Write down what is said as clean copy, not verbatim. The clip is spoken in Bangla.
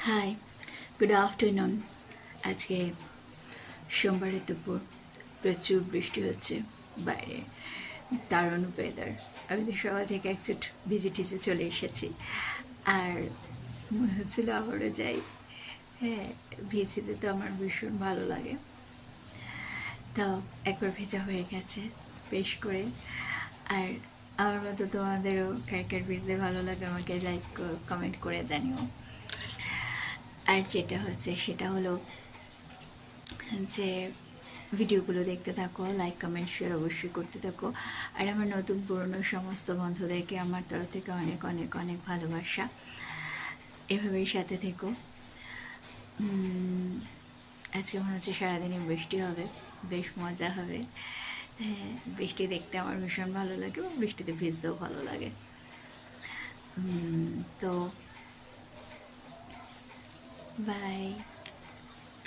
High, good afternoon. আজকে সোমবারের দুপুর, প্রচুর বৃষ্টি হচ্ছে বাইরে, দারুণ ওয়েদার। আমি তো সকাল থেকে একচুট ভিজে টিজে চলে এসেছি, আর মনে হচ্ছিল আবারও যাই। হ্যাঁ, ভিজতে তো আমার ভীষণ ভালো লাগে। তো একবার ভেজা হয়ে গেছে বেশ করে। আর আমার মতো তোমাদেরও কার ভিজতে ভালো লাগে আমাকে লাইক কমেন্ট করে জানিও। আর যেটা হচ্ছে সেটা হলো যে ভিডিওগুলো দেখতে থাকো, লাইক কমেন্ট শেয়ার অবশ্যই করতে থাকো। আর আমার নতুন পুরনো সমস্ত বন্ধুদেরকে আমার তরফ থেকে অনেক অনেক অনেক ভালোবাসা। এভাবেই সাথে থেকো। আজকে মনে হচ্ছে সারাদিনই বৃষ্টি হবে, বেশ মজা হবে। হ্যাঁ, বৃষ্টি দেখতে আমার ভীষণ ভালো লাগে এবং বৃষ্টিতে ভিজতেও ভালো লাগে। তো বাই।